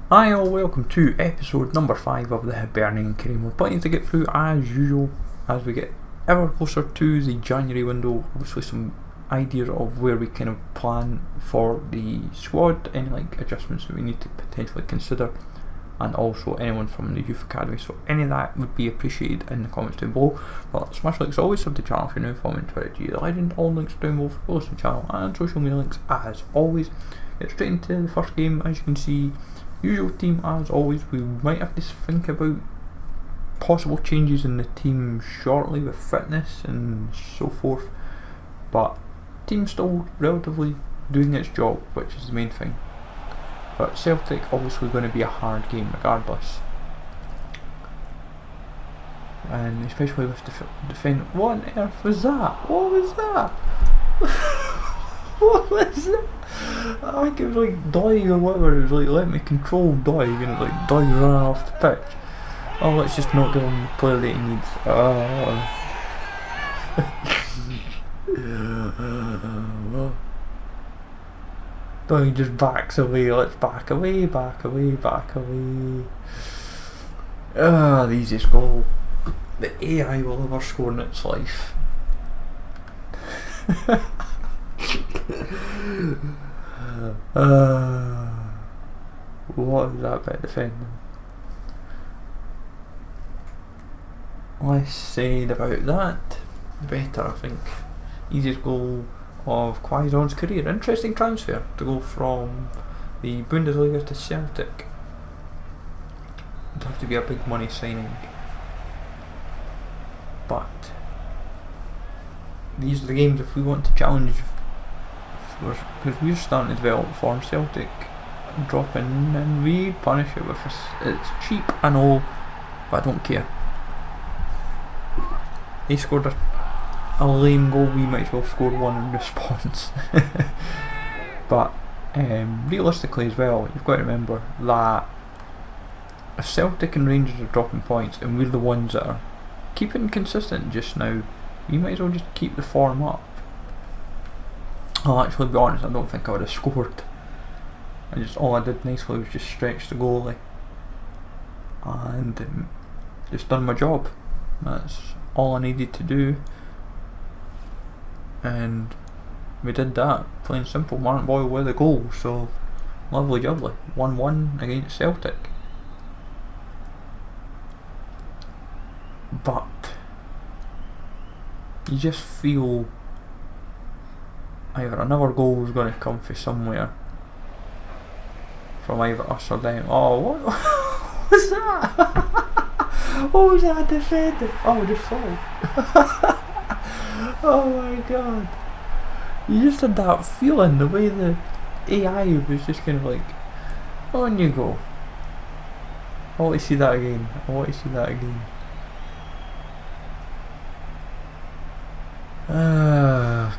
Hi all, welcome to episode number 5 of the Hibernian Career Mode. Plenty to get through as usual as we get ever closer to the January window. Obviously some ideas of where we kind of plan for the squad, any like adjustments that we need to potentially consider, and also anyone from the Youth Academy. So any of that would be appreciated in the comments down below. But smash likes always, sub the channel if you're new, follow me on Twitter, G the Legend, all links down below for follow the channel and social media links as always. Get straight into the first game. As you can see, usual team as always. We might have to think about possible changes in the team shortly with fitness and so forth, but team's still relatively doing its job, which is the main thing. But Celtic obviously going to be a hard game regardless, and especially with defend. What on earth was that? What was that? What was that? I think it was like Doig or whatever. It was like, let me control Doig, and it was like Doig ran off the pitch. Oh, let's just not give him the player that he needs. Doig just backs away. Let's back away, back away, back away. The easiest goal the AI will ever score in its life. What is that bit defending? Less said about that, the better, I think. Easiest goal of Quaison's career. Interesting transfer to go from the Bundesliga to Celtic. It'd have to be a big money signing, but these are the games if we want to challenge. Because we're starting to develop form. Celtic drop in and we punish it with us. It's cheap, I know, but I don't care. They scored a lame goal, we might as well score one in response. But realistically as well, you've got to remember that if Celtic and Rangers are dropping points and we're the ones that are keeping consistent just now, we might as well just keep the form up. I'll actually be honest, I don't think I would have scored. All I did nicely was just stretch the goalie and just done my job. That's all I needed to do, and we did that. Plain and simple. Martin Boyle with a goal, so lovely jubbly. 1-1 against Celtic. But you just feel either another goal is going to come from somewhere, from either us or them. Oh, what was that? What was that defending? Oh, just fall. Oh my god. You just had that feeling, the way the AI was just kind of like, on you go. I want to see that again. I want to see that again.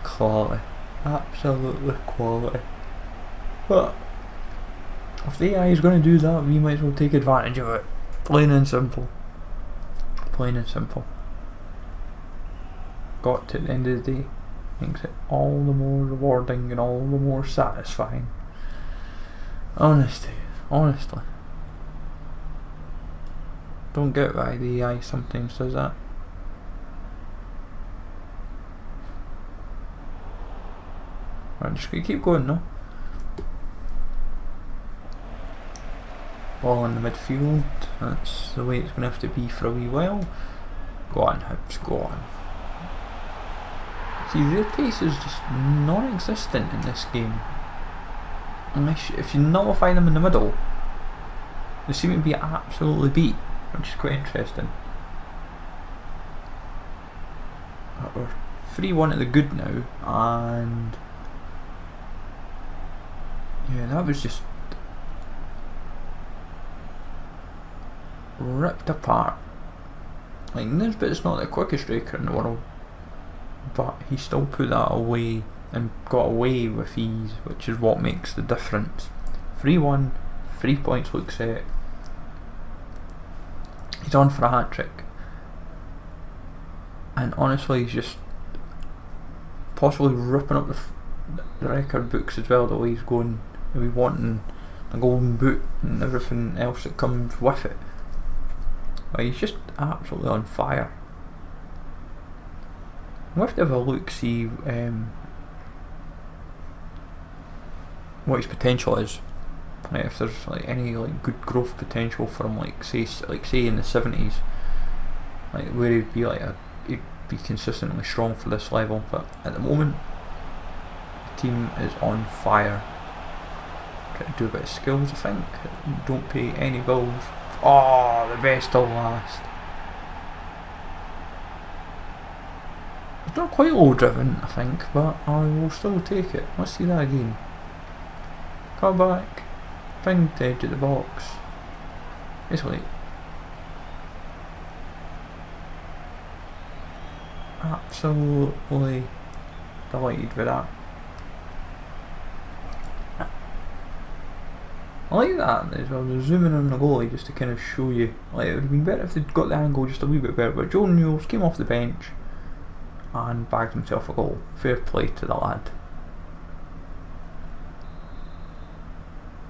Quality. Absolutely quality. But if the AI is going to do that, we might as well take advantage of it. Plain and simple. Plain and simple. Got to the end of the day, makes it all the more rewarding and all the more satisfying. Honestly. Don't get why the AI sometimes does that. I'm just going to keep going now. Ball in the midfield, that's the way it's going to have to be for a wee while. Go on Hibs, go on. See, their pace is just non-existent in this game. Unless if you nullify them in the middle, they seem to be absolutely beat, which is quite interesting. We're 3-1 at the good now, and yeah, that was just ripped apart. Like, Nisbet's not the quickest striker in the world, but he still put that away and got away with ease, which is what makes the difference. 3-1, 3 points look set. He's on for a hat-trick, and honestly he's just possibly ripping up the record books as well, the way he's going. We wanting a golden boot and everything else that comes with it. But he's just absolutely on fire. We'll have to have a look, see what his potential is. Like if there's like any like good growth potential for him, like say in the 70s, like where he'd be consistently strong for this level. But at the moment, the team is on fire. Try to do a bit of skills, I think. Don't pay any bills. Oh, the best till last. It's not quite low driven, I think, but I will still take it. Let's see that again. Come back. Bring the edge of the box. Basically, absolutely delighted with that. I like that as well, they're zooming on the goalie just to kind of show you. Like, it would have been better if they'd got the angle just a wee bit better, but Joe Newell came off the bench and bagged himself a goal. Fair play to the lad.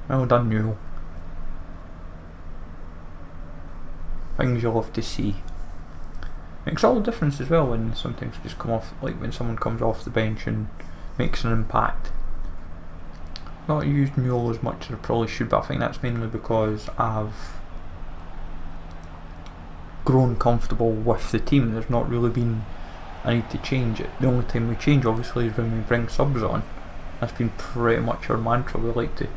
Well done, Newell. Things you'll have to see. Makes all the difference as well when sometimes you just come off, like when someone comes off the bench and makes an impact. Not used Newell as much as I probably should, but I think that's mainly because I've grown comfortable with the team. There's not really been a need to change it. The only time we change obviously is when we bring subs on. That's been pretty much our mantra. We like to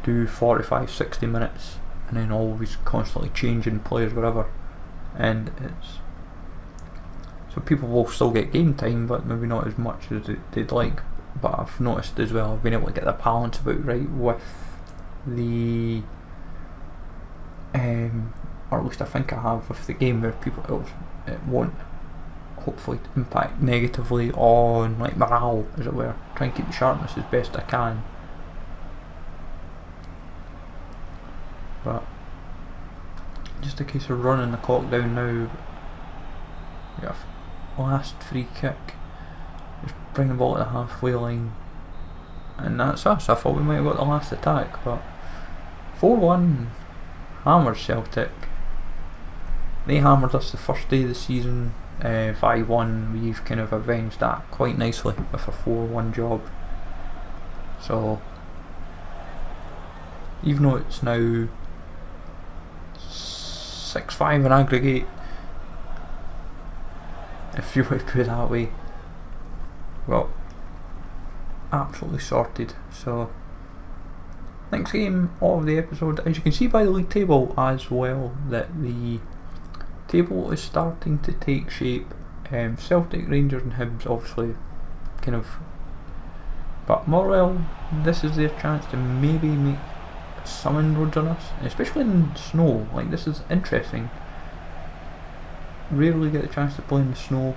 do 45-60 minutes and then always constantly changing players wherever, and it's so people will still get game time but maybe not as much as they'd like. But I've noticed as well, I've been able to get the balance about right with the or at least I think I have with the game, where people it won't hopefully impact negatively on like morale, as it were. Try and keep the sharpness as best I can. But just a case of running the clock down now. We have last free kick. Just bring the ball to the halfway line, and that's us. I thought we might have got the last attack, but 4-1 hammers Celtic. They hammered us the first day of the season, 5-1. We've kind of avenged that quite nicely with a 4-1 job. So even though it's now 6-5 in aggregate, if you would put it that way, well, absolutely sorted. So next game of the episode, as you can see by the league table as well, that the table is starting to take shape. Celtic, Rangers and Hibs obviously kind of, but Motherwell, this is their chance to maybe make some inroads on us, especially in snow. Like, this is interesting. Rarely get the chance to play in the snow.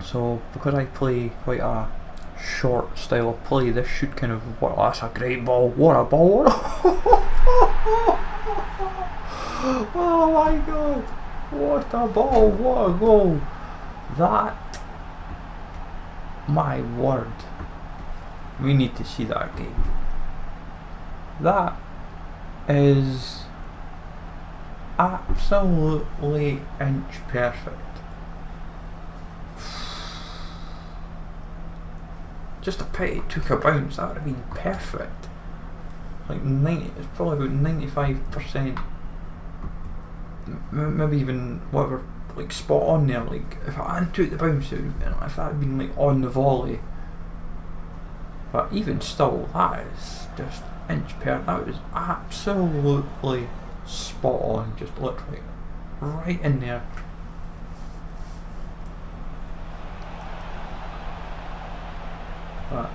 So because I play quite a short style of play, this should kind of work. Oh, that's a great ball. What a ball. Oh my god. What a ball. What a goal. That, my word. We need to see that again. That is absolutely inch perfect. Just a pity it took a bounce. That would have been perfect. Like 90, it's probably about 95%, maybe even whatever, like spot on there. Like if I hadn't took the bounce, it would, if that had been like on the volley. But even still, that is just inch perfect. That was absolutely spot on, just literally right in there. But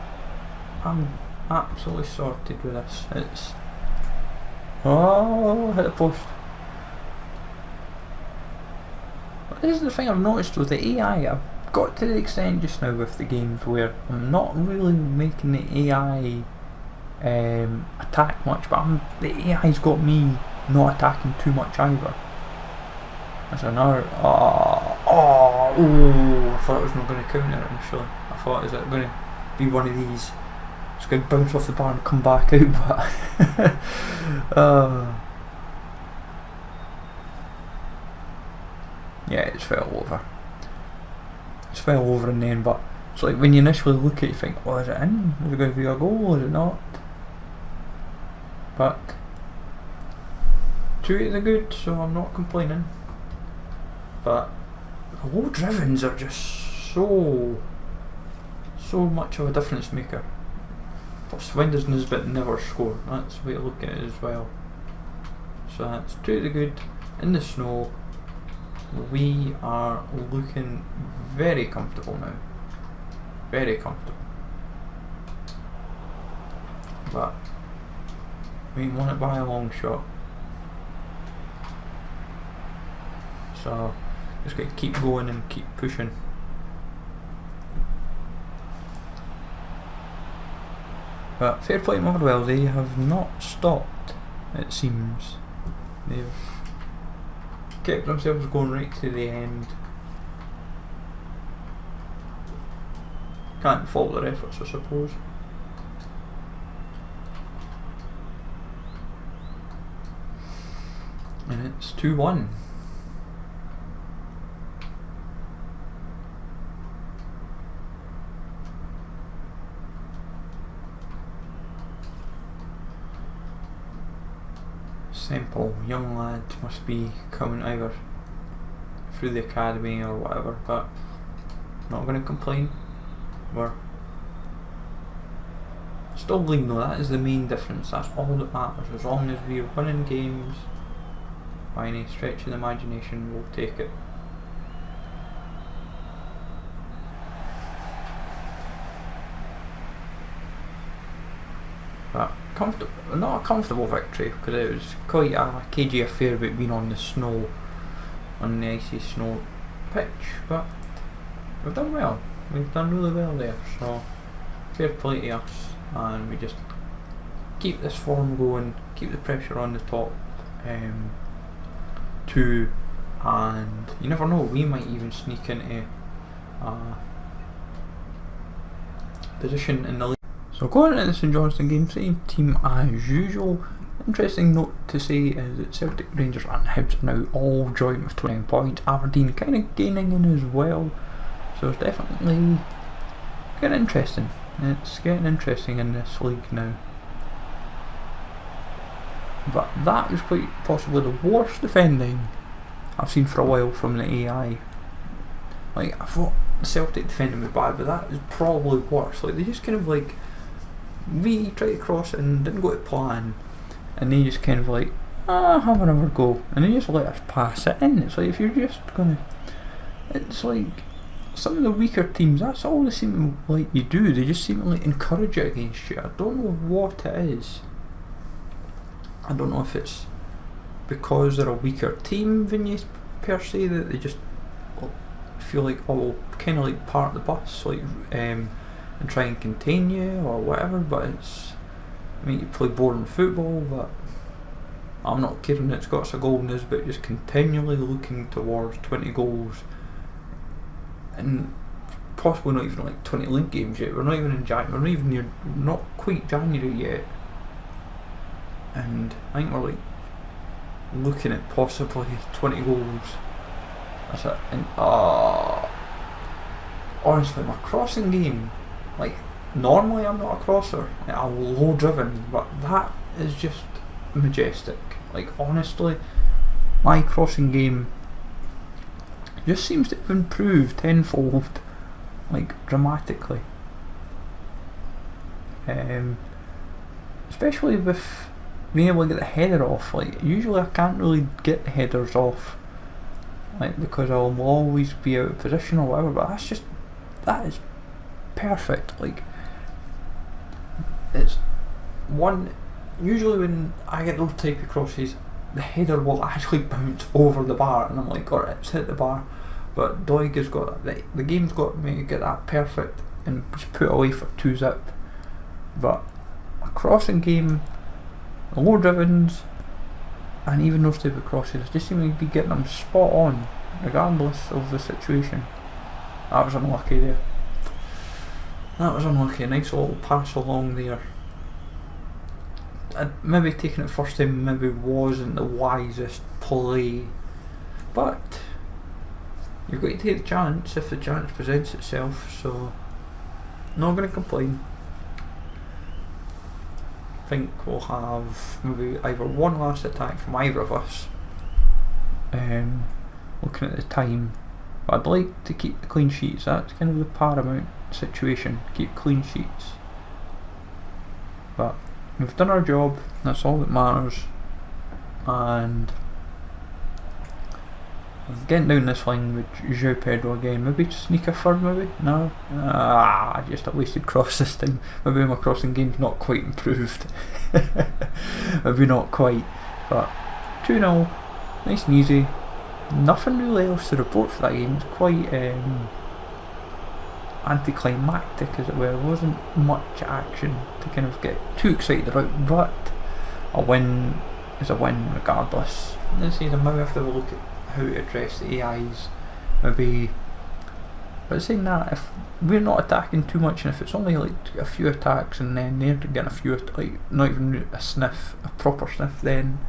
I'm absolutely sorted with this. It's, oh, hit the post. But this is the thing I've noticed with the AI. I've got to the extent just now with the games where I'm not really making the AI attack much, but the AI's got me not attacking too much either. That's another. I thought it was not going to counter initially. I thought, is it going to be one of these It's going to bounce off the bar and come back out, but yeah, it's fell over. It's fell over in the end, but it's like when you initially look at it, you think, oh, is it in? Is it going to be a goal? Is it not? But 2-8 are good, so I'm not complaining. But the low drivens are just so much of a difference maker. Plus, Windows Nisbet never score. That's the way to look at it as well. So that's 2 good in the snow. We are looking very comfortable now. Very comfortable. But we won it by a long shot. So just got to keep going and keep pushing. But fair play to Motherwell, they have not stopped, it seems. They've kept themselves going right to the end. Can't fault their efforts, I suppose. And it's 2-1. Simple, young lad must be coming either through the academy or whatever, but not going to complain. We're still league though, that is the main difference, that's all that matters. As long as we're winning games by any stretch of the imagination, we'll take it. But not a comfortable victory, because it was quite a cagey affair about being on the snow, on the icy snow pitch, but we've done well. We've done really well there, so fair play to us, and we just keep this form going, keep the pressure on the top two, and you never know, we might even sneak into a position in the league. So going into the St Johnstone game, same team as usual. Interesting note to say is that Celtic, Rangers and Hibs are now all joint with 29 points. Aberdeen kind of gaining in as well. So it's definitely getting interesting. It's getting interesting in this league now. But that is quite possibly the worst defending I've seen for a while from the AI. Like, I thought the Celtic defending was bad, but that is probably worse. Like, they just kind of like, we tried to cross it and didn't go to plan, and they just kind of like, have another go, and they just let us pass it in. It's like, if you're just gonna, it's like some of the weaker teams, that's all they seem to like you do, they just seem to like encourage it against you. I don't know what it is. I don't know if it's because they're a weaker team than you per se, that they just feel like, oh, we'll kind of like park the bus, like and try and contain you or whatever. But it's, I mean, you play boring football, but I'm not kidding. It's got us a goal in this, but just continually looking towards 20 goals, and possibly not even like 20 league games yet. We're not even in January. We're not even near, not quite January yet, and I think we're like looking at possibly 20 goals. That's it. And honestly, my crossing game, like, normally I'm not a crosser, I'm low driven, but that is just majestic. Like, honestly, my crossing game just seems to have improved tenfold, like, dramatically. Especially with being able to get the header off. Like, usually I can't really get the headers off, like, because I'll always be out of position or whatever, but that's just, that is perfect. Like, it's one, usually when I get those type of crosses, the header will actually bounce over the bar, and I'm like, alright, it's hit the bar. But Doig has got, the game's got me to get that perfect and just put away for 2-zip. But a crossing game, the low drivens, and even those type of crosses, just seem to be getting them spot on, regardless of the situation. I was unlucky there. That was unlucky. A nice little pass along there. Maybe taking it first time maybe wasn't the wisest play, but you've got to take the chance if the chance presents itself, so not going to complain. I think we'll have maybe either one last attack from either of us, looking at the time, but I'd like to keep the clean sheets. That's kind of the paramount situation, keep clean sheets, but we've done our job, that's all that matters. And getting down this line with João Pedro again, maybe to sneak a third maybe? No? Just a wasted cross this time. Maybe my crossing game's not quite improved. Maybe not quite, but 2-0, nice and easy. Nothing really else to report for that game. It's quite anticlimactic, as it were. There wasn't much action to kind of get too excited about, but a win is a win regardless. This season maybe have to have a look at how to address the AIs, maybe. But saying that, if we're not attacking too much, and if it's only like a few attacks and then they're getting a few, like not even a sniff, a proper sniff, then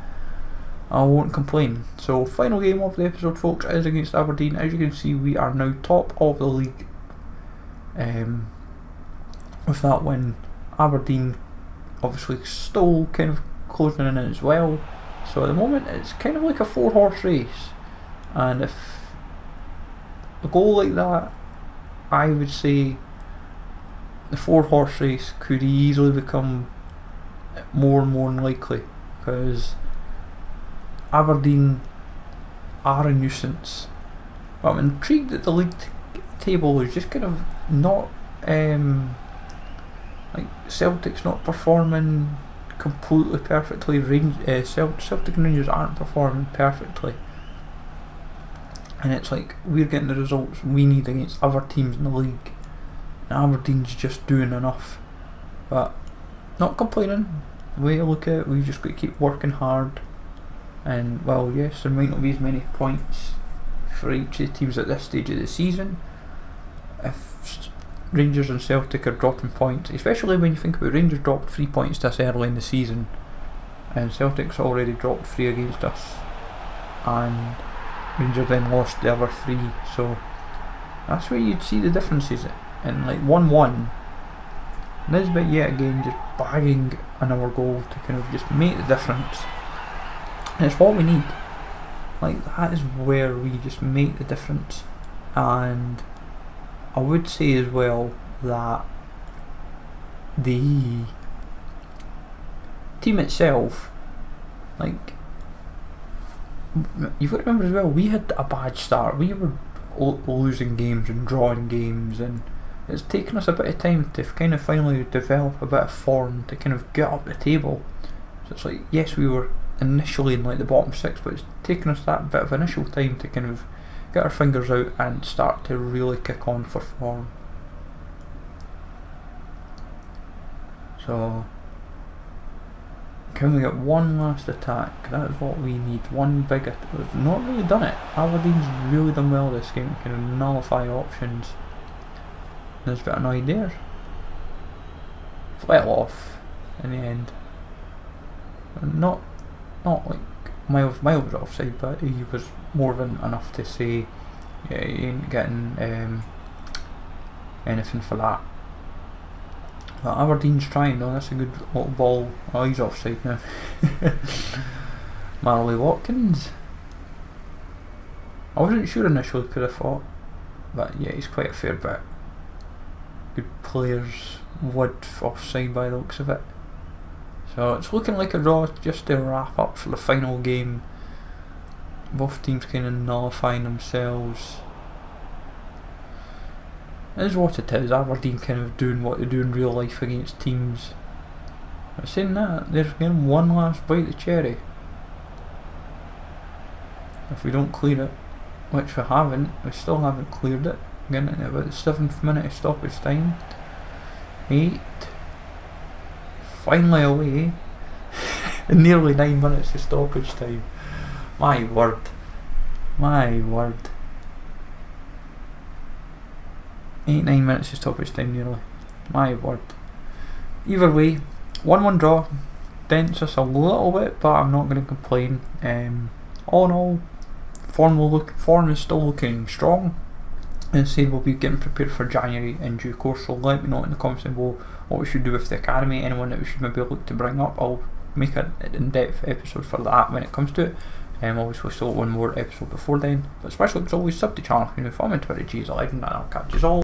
I won't complain. So final game of the episode, folks, is against Aberdeen. As you can see, we are now top of the league. With that win, Aberdeen obviously still kind of closing in as well. So at the moment it's kind of like a 4-horse race, and if a goal like that, I would say the 4-horse race could easily become more and more unlikely, because Aberdeen are a nuisance. But I'm intrigued that the league table is just kind of not like Celtic's not performing completely perfectly. Celtic and Rangers aren't performing perfectly, and it's like we're getting the results we need against other teams in the league, and Aberdeen's just doing enough. But not complaining. The way I look at it, we've just got to keep working hard, and well, yes, there might not be as many points for each of the teams at this stage of the season. If Rangers and Celtic are dropping points, especially when you think about Rangers dropped 3 points this early in the season, and Celtic's already dropped 3 against us, and Rangers then lost the other 3, so that's where you'd see the differences. And like 1-1, Nisbet yet again just bagging another goal to kind of just make the difference, and it's what we need. Like, that is where we just make the difference. And I would say as well that the team itself, like, you've got to remember as well, we had a bad start. We were losing games and drawing games, and it's taken us a bit of time to kind of finally develop a bit of form to kind of get up the table. So it's like, yes, we were initially in like the bottom 6, but it's taken us that bit of initial time to kind of get our fingers out and start to really kick on for form. So can we get one last attack? That is what we need. One big attack. We've not really done it. Aberdeen's really done well this game, kind of nullify options. There's a bit annoyed there. Fell off in the end. Not like miles offside, but he was more than enough to say, yeah, he ain't getting anything for that. But Aberdeen's trying though. That's a good little ball. Oh, he's offside now. Marley Watkins. I wasn't sure initially, because I thought, but yeah, he's quite a fair bit. Good players would offside by the looks of it. So it's looking like a draw just to wrap up for the final game. Both teams kind of nullifying themselves. It is what it is. Aberdeen kind of doing what they do in real life against teams. But saying that, they're getting one last bite of the cherry. If we don't clear it, which we still haven't cleared it. Getting at about the 7th minute of stoppage time. 8. Finally away. Nearly 9 minutes of stoppage time. My word. 8-9 minutes of stoppage time nearly. My word. Either way, 1-1 draw. Dents us a little bit, but I'm not going to complain. All in all, form is still looking strong. And say we'll be getting prepared for January in due course. So let me know in the comments below what we should do with the academy. Anyone that we should maybe look to bring up. I'll make an in-depth episode for that when it comes to it. Obviously still one more episode before then. But especially as always, sub the channel if you're new. Follow me on Twitter, G's11, and I'll catch you all.